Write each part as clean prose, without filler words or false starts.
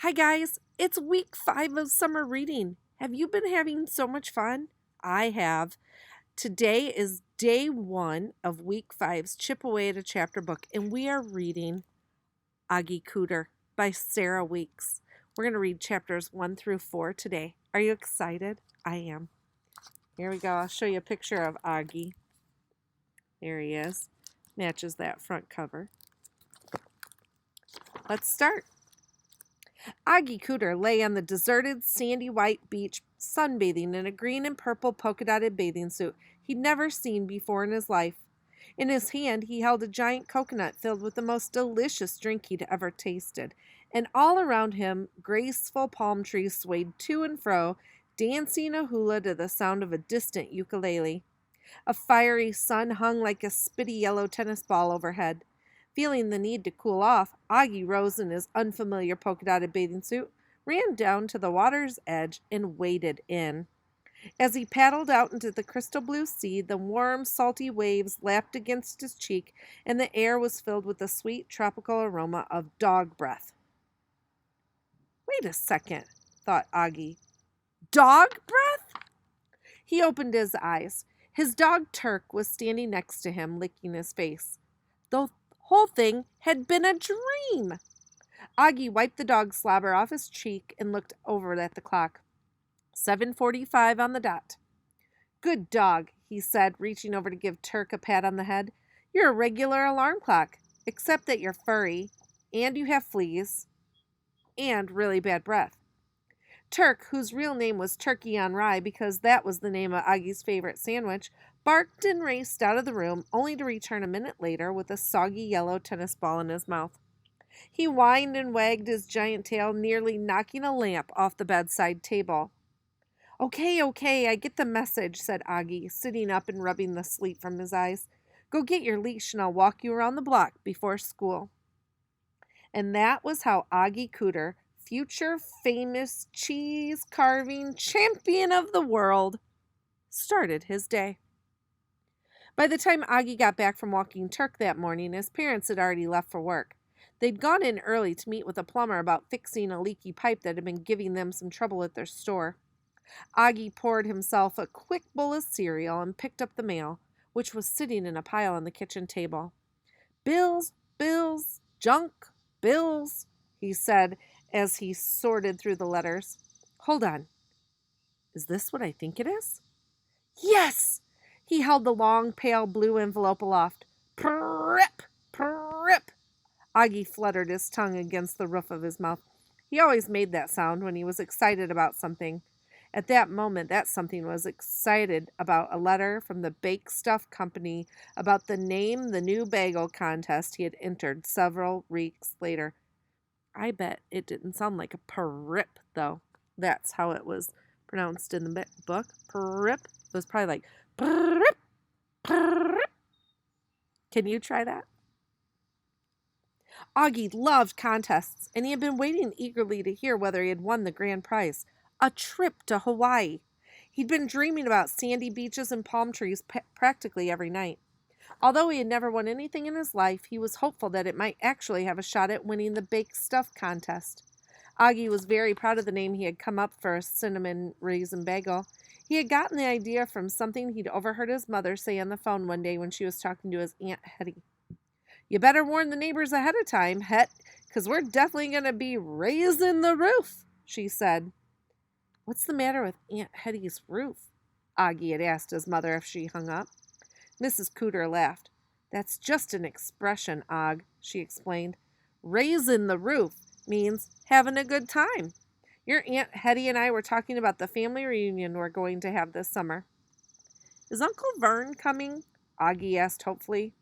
Hi guys, it's week 5 of summer reading. Have you been having so much fun? I have. Today is day 1 of week 5's Chip Away at a Chapter book, and we are reading Oggie Cooder by Sarah Weeks. We're going to read chapters 1 through 4 today. Are you excited? I am. Here we go. I'll show you a picture of Oggie. There he is. Matches that front cover. Let's start. Oggie Cooder lay on the deserted, sandy white beach, sunbathing in a green and purple polka-dotted bathing suit he'd never seen before in his life. In his hand, he held a giant coconut filled with the most delicious drink he'd ever tasted, and all around him, graceful palm trees swayed to and fro, dancing a hula to the sound of a distant ukulele. A fiery sun hung like a spitty yellow tennis ball overhead. Feeling the need to cool off, Oggie rose in his unfamiliar polka-dotted bathing suit, ran down to the water's edge, and waded in. As he paddled out into the crystal blue sea, the warm, salty waves lapped against his cheek, and the air was filled with the sweet, tropical aroma of dog breath. Wait a second, thought Oggie. Dog breath? He opened his eyes. His dog Turk was standing next to him, licking his face. The whole thing had been a dream. Oggie wiped the dog slobber off his cheek and looked over at the clock. 7:45 on the dot. Good dog, he said, reaching over to give Turk a pat on the head. You're a regular alarm clock, except that you're furry, and you have fleas, and really bad breath. Turk, whose real name was Turkey on Rye because that was the name of Oggie's favorite sandwich, barked and raced out of the room, only to return a minute later with a soggy yellow tennis ball in his mouth. He whined and wagged his giant tail, nearly knocking a lamp off the bedside table. Okay, I get the message, said Oggie, sitting up and rubbing the sleep from his eyes. Go get your leash and I'll walk you around the block before school. And that was how Oggie Cooder, future famous cheese carving champion of the world, started his day. By the time Oggie got back from walking Turk that morning, his parents had already left for work. They'd gone in early to meet with a plumber about fixing a leaky pipe that had been giving them some trouble at their store. Oggie poured himself a quick bowl of cereal and picked up the mail, which was sitting in a pile on the kitchen table. Bills, junk, bills, he said as he sorted through the letters. Hold on. Is this what I think it is? Yes! He held the long, pale blue envelope aloft. Prip! Prip! Oggie fluttered his tongue against the roof of his mouth. He always made that sound when he was excited about something. At that moment, that something was excited about a letter from the Bake Stuff Company about the Name the New Bagel contest he had entered several weeks later. I bet it didn't sound like a prip, though. That's how it was pronounced in the book. Prip. It was probably like prip, prip. Can you try that? Oggie loved contests, and he had been waiting eagerly to hear whether he had won the grand prize, a trip to Hawaii. He'd been dreaming about sandy beaches and palm trees practically every night. Although he had never won anything in his life, he was hopeful that it might actually have a shot at winning the Bake Stuff contest. Oggie was very proud of the name he had come up for a cinnamon raisin bagel. He had gotten the idea from something he'd overheard his mother say on the phone one day when she was talking to his Aunt Hetty. You better warn the neighbors ahead of time, Het, because we're definitely going to be raising the roof, she said. What's the matter with Aunt Hetty's roof? Oggie had asked his mother if she hung up. Mrs. Cooder laughed. That's just an expression, Og, she explained. Raising the roof means having a good time. Your Aunt Hetty and I were talking about the family reunion we're going to have this summer. Is Uncle Vern coming? Oggie asked hopefully.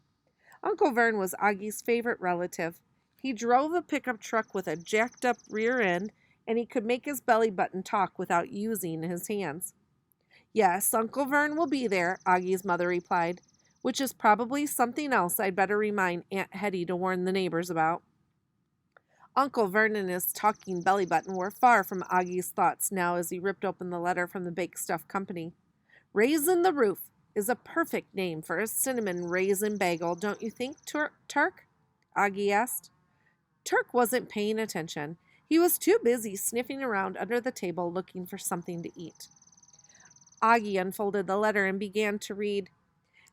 Uncle Vern was Oggie's favorite relative. He drove a pickup truck with a jacked-up rear end, and he could make his belly button talk without using his hands. Yes, Uncle Vern will be there, Oggie's mother replied, which is probably something else I'd better remind Aunt Hetty to warn the neighbors about. Uncle Vern and his talking belly button were far from Oggie's thoughts now as he ripped open the letter from the Bake Stuff Company. Raisin the Roof is a perfect name for a cinnamon raisin bagel, don't you think, Turk? Oggie asked. Turk wasn't paying attention. He was too busy sniffing around under the table looking for something to eat. Oggie unfolded the letter and began to read,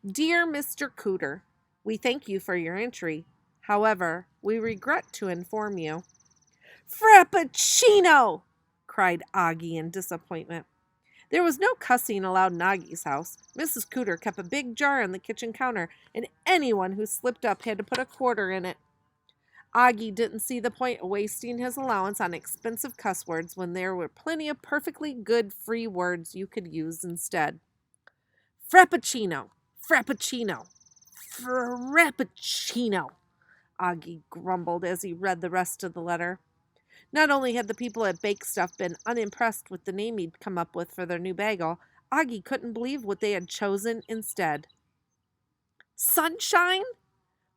Dear Mr. Cooder, we thank you for your entry. However, we regret to inform you. Frappuccino! Cried Oggie in disappointment. There was no cussing allowed in Oggie's house. Mrs. Cooder kept a big jar on the kitchen counter, and anyone who slipped up had to put a quarter in it. Oggie didn't see the point of wasting his allowance on expensive cuss words when there were plenty of perfectly good free words you could use instead. Frappuccino! Frappuccino! Frappuccino! Oggie grumbled as he read the rest of the letter. Not only had the people at Bake Stuff been unimpressed with the name he'd come up with for their new bagel, Oggie couldn't believe what they had chosen instead. Sunshine?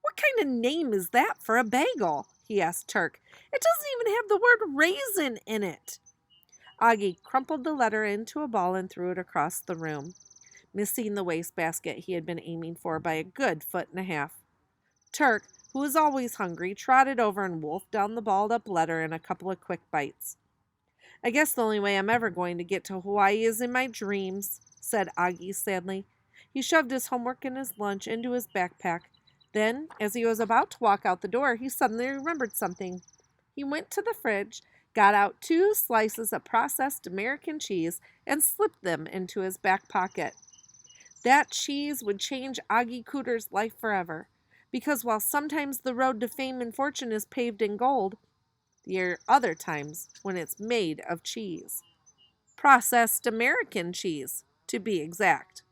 What kind of name is that for a bagel? He asked Turk. It doesn't even have the word raisin in it. Oggie crumpled the letter into a ball and threw it across the room, missing the wastebasket he had been aiming for by a good foot and a half. Turk, who was always hungry, trotted over and wolfed down the balled-up letter in a couple of quick bites. I guess the only way I'm ever going to get to Hawaii is in my dreams, said Oggie sadly. He shoved his homework and his lunch into his backpack. Then, as he was about to walk out the door, he suddenly remembered something. He went to the fridge, got out 2 slices of processed American cheese, and slipped them into his back pocket. That cheese would change Oggie Cooder's life forever. Because while sometimes the road to fame and fortune is paved in gold, there are other times when it's made of cheese. Processed American cheese, to be exact.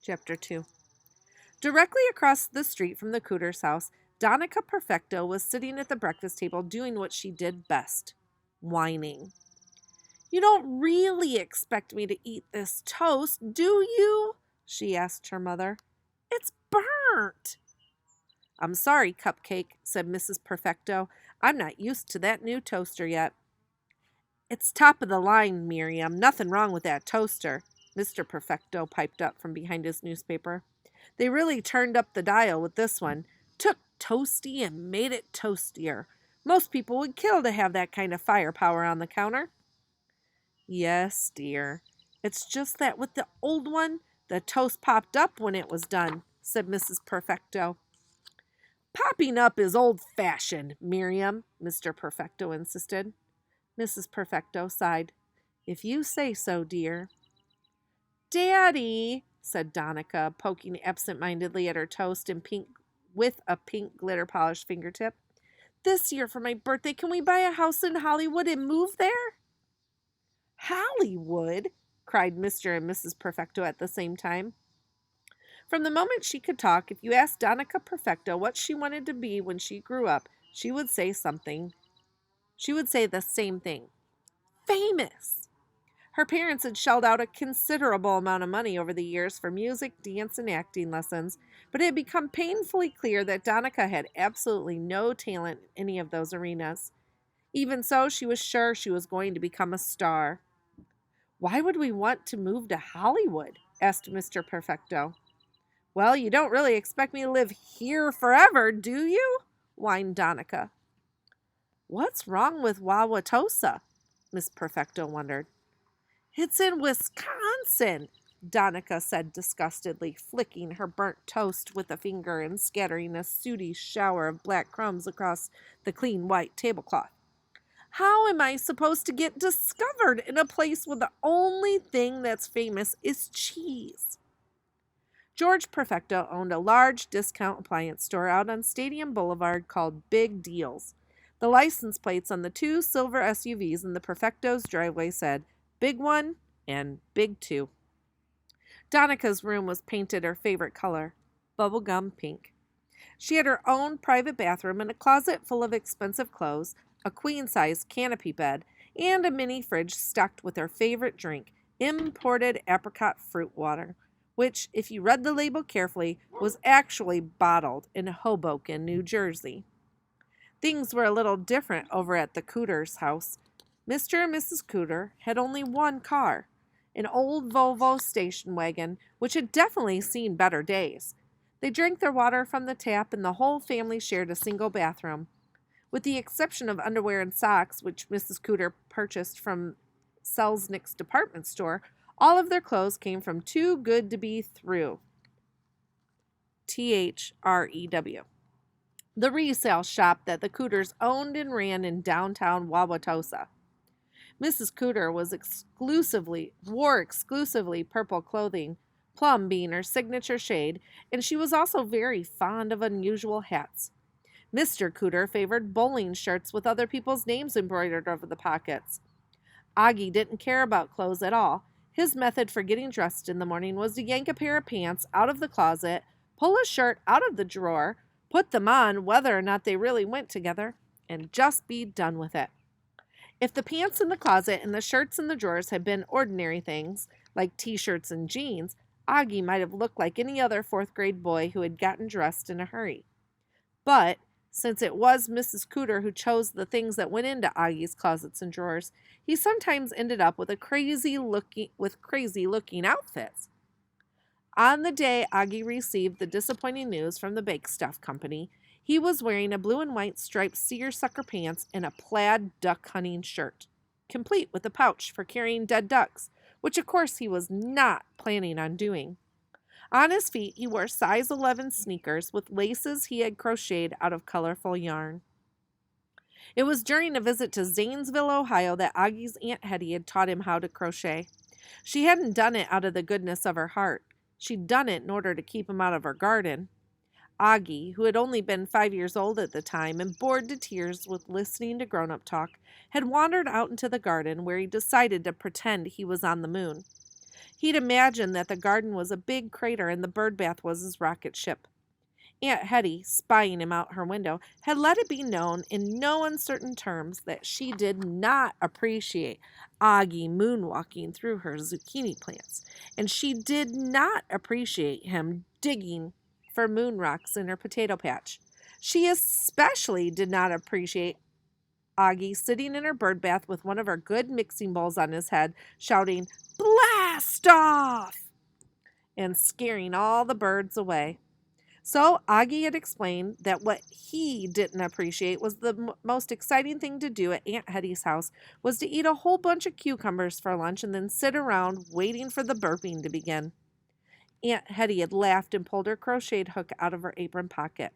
Chapter 2. Directly across the street from the Cooder's house, Donica Perfecto was sitting at the breakfast table doing what she did best, whining. You don't really expect me to eat this toast, do you? She asked her mother. It's burnt. I'm sorry, Cupcake, said Mrs. Perfecto. I'm not used to that new toaster yet. It's top of the line, Miriam. Nothing wrong with that toaster, Mr. Perfecto piped up from behind his newspaper. They really turned up the dial with this one. Took toasty and made it toastier. Most people would kill to have that kind of firepower on the counter. Yes, dear. It's just that with the old one, the toast popped up when it was done, said Mrs. Perfecto. Popping up is old-fashioned, Miriam, Mr. Perfecto insisted. Mrs. Perfecto sighed. If you say so, dear. Daddy, said Donica, poking absent-mindedly at her toast with a pink glitter-polished fingertip. This year for my birthday, can we buy a house in Hollywood and move there? Hollywood? Cried Mr. and Mrs. Perfecto at the same time. From the moment she could talk, if you asked Donica Perfecto what she wanted to be when she grew up, she would say something. She would say the same thing. Famous! Her parents had shelled out a considerable amount of money over the years for music, dance, and acting lessons, but it had become painfully clear that Donica had absolutely no talent in any of those arenas. Even so, she was sure she was going to become a star. Why would we want to move to Hollywood? Asked Mr. Perfecto. Well, you don't really expect me to live here forever, do you? Whined Donica. What's wrong with Wauwatosa? Miss Perfecto wondered. It's in Wisconsin, Donica said disgustedly, flicking her burnt toast with a finger and scattering a sooty shower of black crumbs across the clean white tablecloth. How am I supposed to get discovered in a place where the only thing that's famous is cheese? George Perfecto owned a large discount appliance store out on Stadium Boulevard called Big Deals. The license plates on the 2 silver SUVs in the Perfecto's driveway said Big 1 and Big 2. Donica's room was painted her favorite color, bubblegum pink. She had her own private bathroom and a closet full of expensive clothes, a queen-size canopy bed, and a mini fridge stocked with her favorite drink, imported apricot fruit water, which, if you read the label carefully, was actually bottled in Hoboken, New Jersey. Things were a little different over at the Cooder's house. Mr. and Mrs. Cooder had only one car, an old Volvo station wagon, which had definitely seen better days. They drank their water from the tap, and the whole family shared a single bathroom. With the exception of underwear and socks, which Mrs. Cooder purchased from Selznick's department store, all of their clothes came from Too Good to Be Through. THREW. The resale shop that the Cooders owned and ran in downtown Wauwatosa. Mrs. Cooder wore exclusively purple clothing, plum being her signature shade, and she was also very fond of unusual hats. Mr. Cooder favored bowling shirts with other people's names embroidered over the pockets. Oggie didn't care about clothes at all. His method for getting dressed in the morning was to yank a pair of pants out of the closet, pull a shirt out of the drawer, put them on whether or not they really went together, and just be done with it. If the pants in the closet and the shirts in the drawers had been ordinary things, like t-shirts and jeans, Oggie might have looked like any other fourth-grade boy who had gotten dressed in a hurry. But since it was Mrs. Cooder who chose the things that went into Oggie's closets and drawers, he sometimes ended up with crazy looking outfits. On the day Oggie received the disappointing news from the bake stuff company, he was wearing a blue and white striped seersucker pants and a plaid duck hunting shirt, complete with a pouch for carrying dead ducks, which of course he was not planning on doing. On his feet he wore size 11 sneakers with laces he had crocheted out of colorful yarn. It was during a visit to Zanesville, Ohio, that Oggie's Aunt Hetty had taught him how to crochet. She hadn't done it out of the goodness of her heart. She'd done it in order to keep him out of her garden. Oggie, who had only been 5 years old at the time and bored to tears with listening to grown-up talk, had wandered out into the garden where he decided to pretend he was on the moon. He'd imagined that the garden was a big crater and the bird bath was his rocket ship. Aunt Hetty, spying him out her window, had let it be known in no uncertain terms that she did not appreciate Oggie moonwalking through her zucchini plants, and she did not appreciate him digging for moon rocks in her potato patch. She especially did not appreciate Oggie sitting in her bird bath with one of her good mixing bowls on his head, shouting, "Blast off!" and scaring all the birds away. So Oggie had explained that what he didn't appreciate was the most exciting thing to do at Aunt Hetty's house was to eat a whole bunch of cucumbers for lunch and then sit around waiting for the burping to begin. Aunt Hetty had laughed and pulled her crocheted hook out of her apron pocket.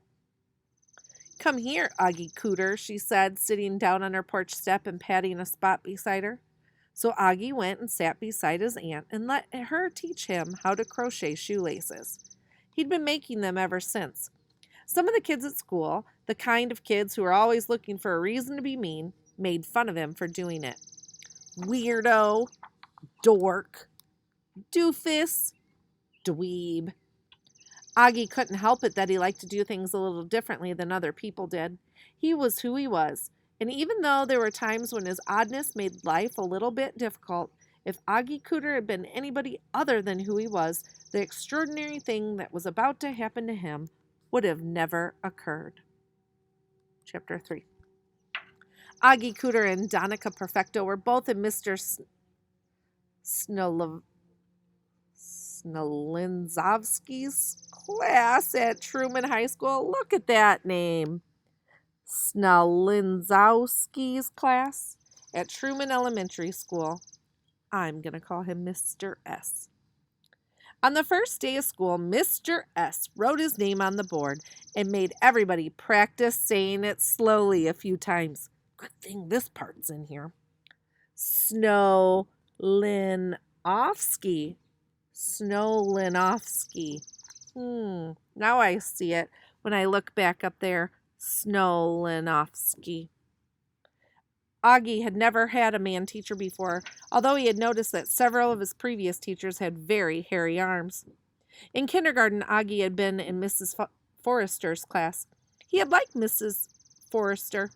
"Come here, Oggie Cooder," she said, sitting down on her porch step and patting a spot beside her. So Oggie went and sat beside his aunt and let her teach him how to crochet shoelaces. He'd been making them ever since. Some of the kids at school, the kind of kids who are always looking for a reason to be mean, made fun of him for doing it. Weirdo, dork, doofus, dweeb. Oggie couldn't help it that he liked to do things a little differently than other people did. He was who he was, and even though there were times when his oddness made life a little bit difficult, if Oggie Cooder had been anybody other than who he was, the extraordinary thing that was about to happen to him would have never occurred. Chapter 3. Oggie Cooder and Donica Perfecto were both in Mr. Snolinzowski's class at Truman High School. Look at that name. Snolinzowski's class at Truman Elementary School. I'm going to call him Mr. S. On the first day of school, Mr. S wrote his name on the board and made everybody practice saying it slowly a few times. Good thing this part's in here. Snowlinovsky. Snowlinovsky. Now I see it when I look back up there. Snowlinovsky. Oggie had never had a man teacher before, although he had noticed that several of his previous teachers had very hairy arms. In kindergarten, Oggie had been in Mrs. Forrester's class. He had liked Mrs. Forrester.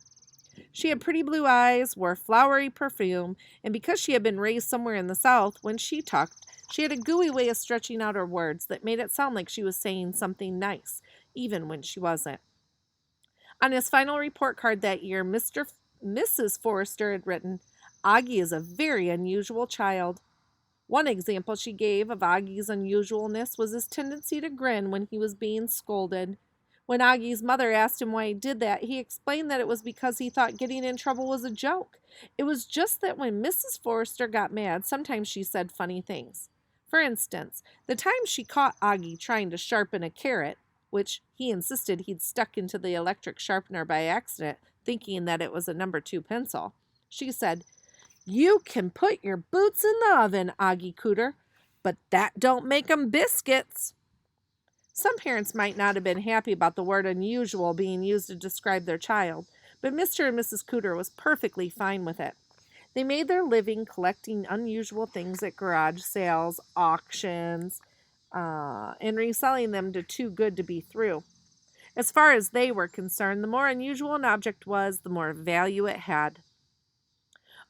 She had pretty blue eyes, wore flowery perfume, and because she had been raised somewhere in the South, when she talked, she had a gooey way of stretching out her words that made it sound like she was saying something nice, even when she wasn't. On his final report card that year, Mrs. Forrester had written, "Oggie is a very unusual child." One example she gave of Oggie's unusualness was his tendency to grin when he was being scolded. When Augie's mother asked him why he did that, he explained that it was because he thought getting in trouble was a joke. It was just that when Mrs. Forrester got mad, sometimes she said funny things. For instance, the time she caught Oggie trying to sharpen a carrot, which he insisted he'd stuck into the electric sharpener by accident, thinking that it was a number 2 pencil, she said, "You can put your boots in the oven, Oggie Cooder, but that don't make 'em biscuits." Some parents might not have been happy about the word unusual being used to describe their child, but Mr. and Mrs. Cooder was perfectly fine with it. They made their living collecting unusual things at garage sales, auctions, and reselling them to Too Good to Be Through. As far as they were concerned, the more unusual an object was, the more value it had.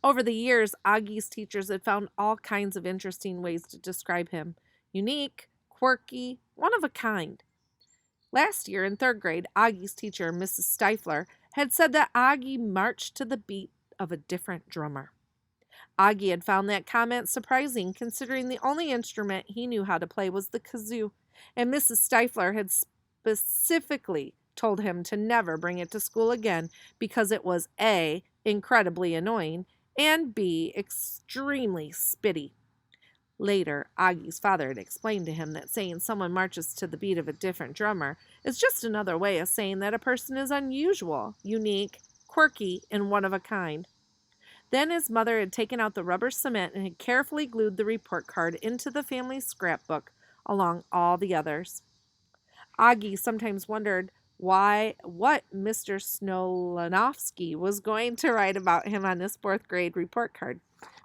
Over the years, Augie's teachers had found all kinds of interesting ways to describe him. Unique, quirky, one of a kind. Last year in 3rd grade, Augie's teacher, Mrs. Stifler, had said that Oggie marched to the beat of a different drummer. Oggie had found that comment surprising, considering the only instrument he knew how to play was the kazoo, and Mrs. Stifler had specifically told him to never bring it to school again because it was A, incredibly annoying, and B, extremely spitty. Later, Augie's father had explained to him that saying someone marches to the beat of a different drummer is just another way of saying that a person is unusual, unique, quirky, and one of a kind. Then his mother had taken out the rubber cement and had carefully glued the report card into the family scrapbook along all the others. Oggie sometimes wondered what Mr. Snolanovsky was going to write about him on his 4th grade report card.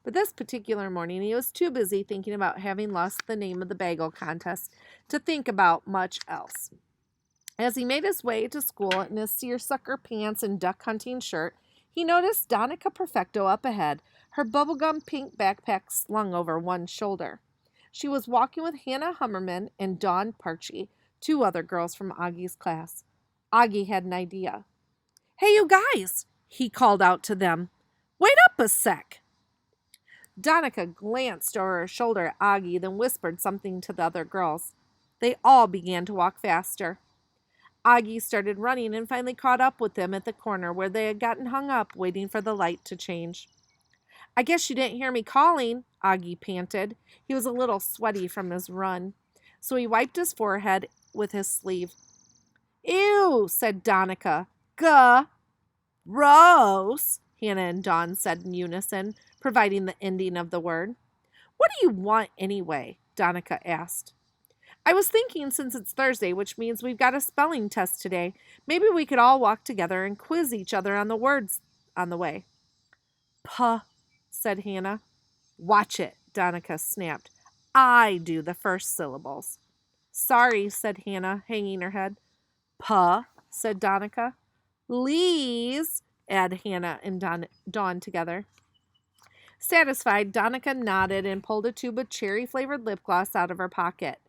But this particular morning, he was too busy thinking about having lost the name of the bagel contest to think about much else. As he made his way to school in his seersucker pants and duck hunting shirt, he noticed Donica Perfecto up ahead, her bubblegum pink backpack slung over one shoulder. She was walking with Hannah Hummerman and Dawn Parchie, 2 other girls from Augie's class. Oggie had an idea. "Hey, you guys," he called out to them. "Wait up a sec." Donica glanced over her shoulder at Oggie, then whispered something to the other girls. They all began to walk faster. Oggie started running and finally caught up with them at the corner where they had gotten hung up, waiting for the light to change. "I guess you didn't hear me calling," Oggie panted. He was a little sweaty from his run, so he wiped his forehead with his sleeve. "Ew," said Donica. "Gross," Hannah and Dawn said in unison, providing the ending of the word. "What do you want anyway?" Donica asked. "I was thinking since it's Thursday, which means we've got a spelling test today, maybe we could all walk together and quiz each other on the words on the way." "Puh," said Hannah. "Watch it," Donica snapped. "I do the first syllables." "Sorry," said Hannah, hanging her head. "Puh," said Donica. "Lees," added Hannah and Dawn together. Satisfied, Donica nodded and pulled a tube of cherry-flavored lip gloss out of her pocket.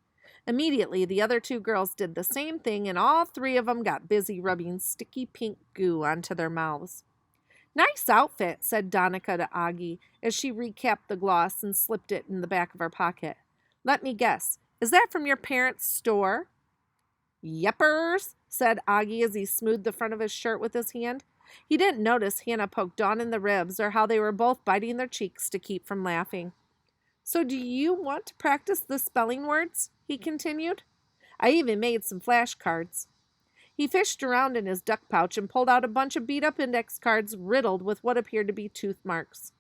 Immediately, the other 2 girls did the same thing, and all 3 of them got busy rubbing sticky pink goo onto their mouths. "Nice outfit," said Donica to Oggie as she recapped the gloss and slipped it in the back of her pocket. "Let me guess, is that from your parents' store?" "Yeppers," said Oggie as he smoothed the front of his shirt with his hand. He didn't notice Hannah poke Dawn in the ribs or how they were both biting their cheeks to keep from laughing. "So do you want to practice the spelling words?" he continued. "I even made some flashcards." He fished around in his duck pouch and pulled out a bunch of beat-up index cards riddled with what appeared to be tooth marks.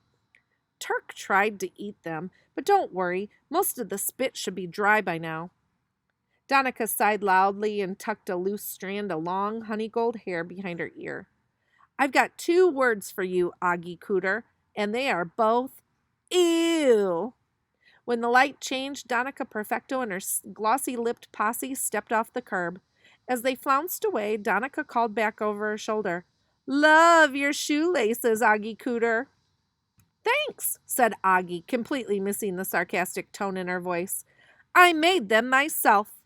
Turk tried to eat them, but don't worry, most of the spit should be dry by now. Donica sighed loudly and tucked a loose strand of long honey-gold hair behind her ear. "I've got 2 words for you, Oggie Cooder, and they are both ew." When the light changed, Donica Perfecto and her glossy-lipped posse stepped off the curb. As they flounced away, Donica called back over her shoulder, "Love your shoelaces, Oggie Cooder." "Thanks," said Oggie, completely missing the sarcastic tone in her voice. "I made them myself."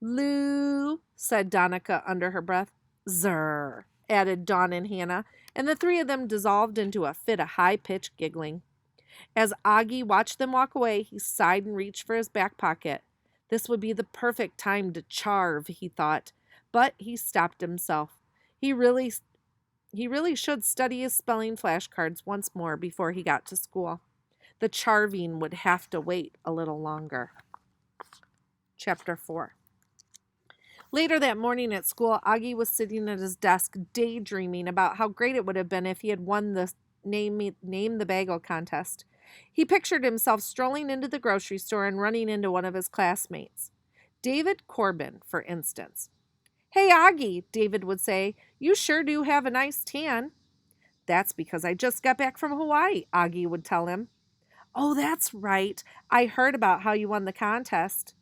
"Lou," said Donica under her breath. "Zerr," added Dawn and Hannah, and the 3 of them dissolved into a fit of high-pitched giggling. As Oggie watched them walk away, he sighed and reached for his back pocket. This would be the perfect time to charve, he thought. But he stopped himself. He really he really should study his spelling flashcards once more before he got to school. The charving would have to wait a little longer. Chapter 4. Later that morning at school, Oggie was sitting at his desk daydreaming about how great it would have been if he had won the Name the Bagel contest. He pictured himself strolling into the grocery store and running into one of his classmates. David Corbin, for instance. "Hey, Oggie," David would say, "you sure do have a nice tan." "That's because I just got back from Hawaii," Oggie would tell him. "Oh, that's right. I heard about how you won the contest."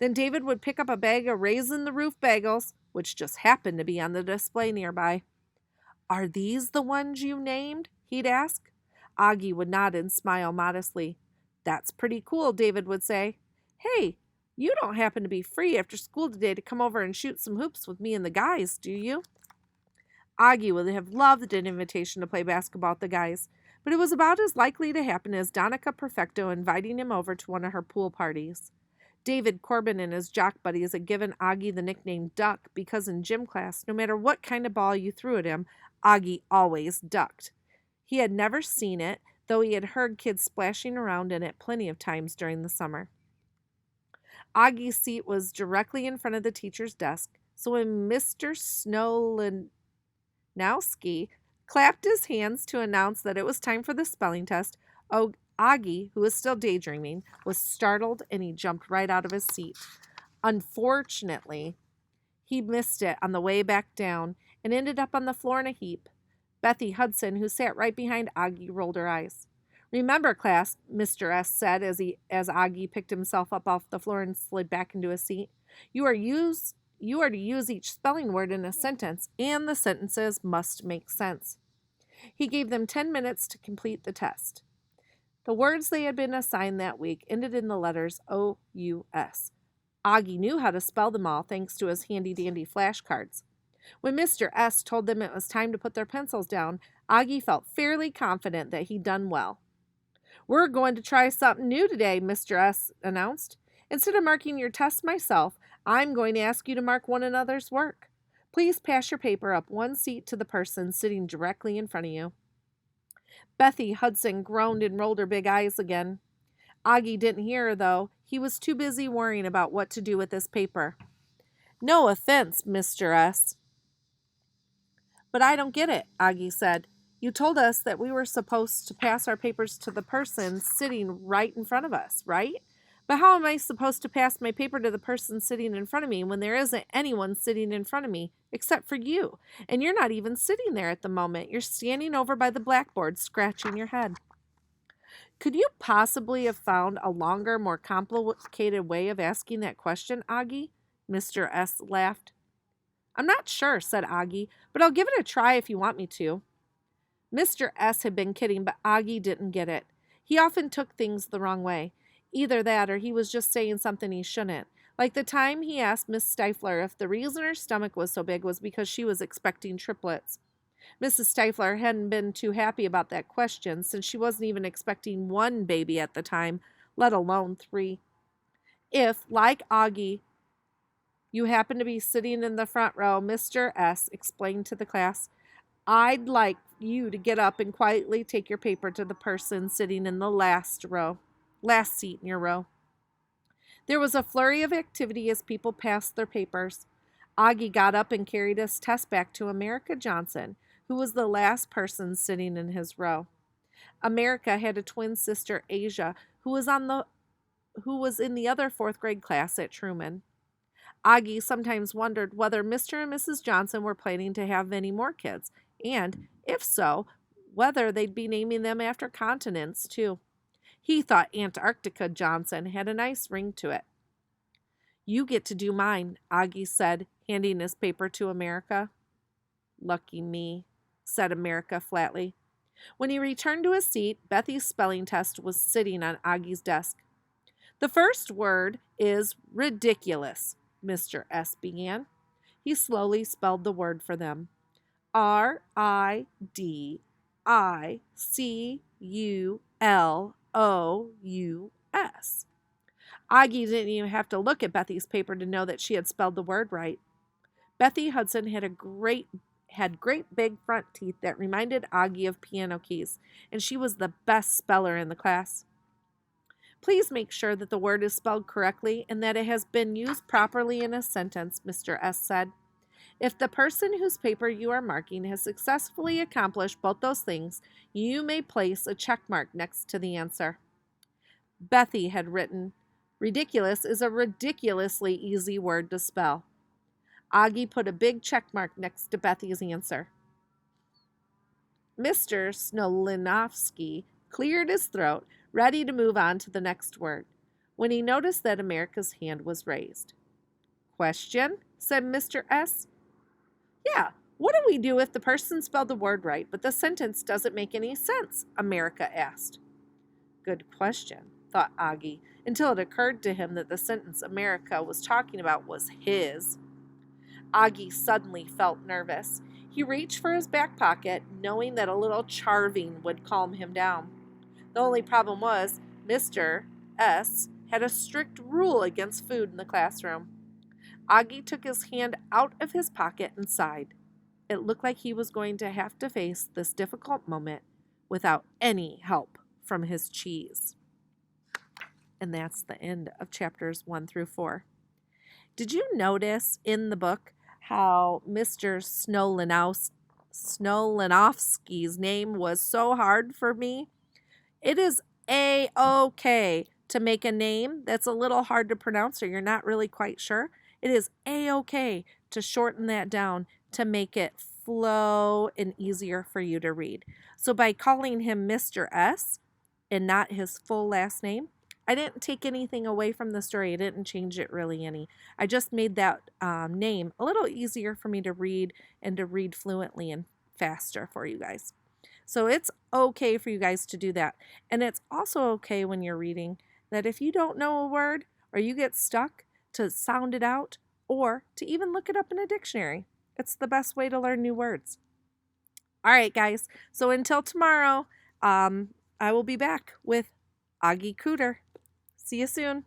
Then David would pick up a bag of Raisin the Roof bagels, which just happened to be on the display nearby. "Are these the ones you named?" he'd ask. Oggie would nod and smile modestly. "That's pretty cool," David would say. "Hey, you don't happen to be free after school today to come over and shoot some hoops with me and the guys, do you?" Oggie would have loved an invitation to play basketball with the guys, but it was about as likely to happen as Donica Perfecto inviting him over to one of her pool parties. David Corbin and his jock buddies had given Oggie the nickname Duck because in gym class, no matter what kind of ball you threw at him, Oggie always ducked. He had never seen it, though he had heard kids splashing around in it plenty of times during the summer. Oggie's seat was directly in front of the teacher's desk, so when Mr. Snowlinowski clapped his hands to announce that it was time for the spelling test, Oggie, who was still daydreaming, was startled and he jumped right out of his seat. Unfortunately, he missed it on the way back down and ended up on the floor in a heap. Bethy Hudson, who sat right behind Oggie, rolled her eyes. "Remember, class," Mr. S. said as Oggie picked himself up off the floor and slid back into his seat, you are to use each spelling word in a sentence, and the sentences must make sense." He gave them 10 minutes to complete the test. The words they had been assigned that week ended in the letters O-U-S. Oggie knew how to spell them all thanks to his handy-dandy flashcards. When Mr. S. told them it was time to put their pencils down, Oggie felt fairly confident that he'd done well. "We're going to try something new today," Mr. S. announced. "Instead of marking your test myself, I'm going to ask you to mark one another's work. Please pass your paper up one seat to the person sitting directly in front of you." Bethy Hudson groaned and rolled her big eyes again. Oggie didn't hear her, though. He was too busy worrying about what to do with this paper. "No offense, Mr. S. but I don't get it," Oggie said. "You told us that we were supposed to pass our papers to the person sitting right in front of us, right? But how am I supposed to pass my paper to the person sitting in front of me when there isn't anyone sitting in front of me except for you? And you're not even sitting there at the moment. You're standing over by the blackboard, scratching your head." "Could you possibly have found a longer, more complicated way of asking that question, Oggie?" Mr. S. laughed. "I'm not sure," said Oggie, "but I'll give it a try if you want me to." Mr. S. had been kidding, but Oggie didn't get it. He often took things the wrong way. Either that or he was just saying something he shouldn't. Like the time he asked Miss Stifler if the reason her stomach was so big was because she was expecting triplets. Mrs. Stifler hadn't been too happy about that question since she wasn't even expecting one baby at the time, let alone 3. If, like Oggie, you happen to be sitting in the front row, Mr. S. explained to the class, I'd like you to get up and quietly take your paper to the person sitting in the last seat in your row. There was a flurry of activity as people passed their papers. Oggie got up and carried his test back to America Johnson, who was the last person sitting in his row. America had a twin sister, Asia, who was in the other 4th grade class at Truman. Oggie sometimes wondered whether Mr. and Mrs. Johnson were planning to have any more kids, and, if so, whether they'd be naming them after continents, too. He thought Antarctica Johnson had a nice ring to it. "You get to do mine," Oggie said, handing his paper to America. "Lucky me," said America flatly. When he returned to his seat, Bethy's spelling test was sitting on Oggie's desk. "The first word is ridiculous," Mr. S. began. He slowly spelled the word for them. RIDICULOUS. Oggie didn't even have to look at Bethy's paper to know that she had spelled the word right. Bethy Hudson had great big front teeth that reminded Oggie of piano keys, and she was the best speller in the class. Please make sure that the word is spelled correctly and that it has been used properly in a sentence, Mr. S. said. If the person whose paper you are marking has successfully accomplished both those things, you may place a check mark next to the answer. Bethy had written, "Ridiculous is a ridiculously easy word to spell." Oggie put a big check mark next to Bethy's answer. Mr. Snolinovsky cleared his throat, ready to move on to the next word, when he noticed that America's hand was raised. "Question?" said Mr. S. "Yeah, what do we do if the person spelled the word right, but the sentence doesn't make any sense?" America asked. Good question, thought Oggie, until it occurred to him that the sentence America was talking about was his. Oggie suddenly felt nervous. He reached for his back pocket, knowing that a little charving would calm him down. The only problem was Mr. S. had a strict rule against food in the classroom. Oggie took his hand out of his pocket and sighed. It looked like he was going to have to face this difficult moment without any help from his cheese. And that's the end of chapters 1 through 4. Did you notice in the book how Mr. Snolinovsky's name was so hard for me? It is A-OK to make a name that's a little hard to pronounce or you're not really quite sure. It is A-OK to shorten that down to make it flow and easier for you to read. So by calling him Mr. S and not his full last name, I didn't take anything away from the story. I didn't change it really any. I just made that name a little easier for me to read and to read fluently and faster for you guys. So it's okay for you guys to do that. And it's also okay when you're reading that if you don't know a word or you get stuck, to sound it out or to even look it up in a dictionary. It's the best way to learn new words. All right, guys. So until tomorrow, I will be back with Oggie Cooder. See you soon.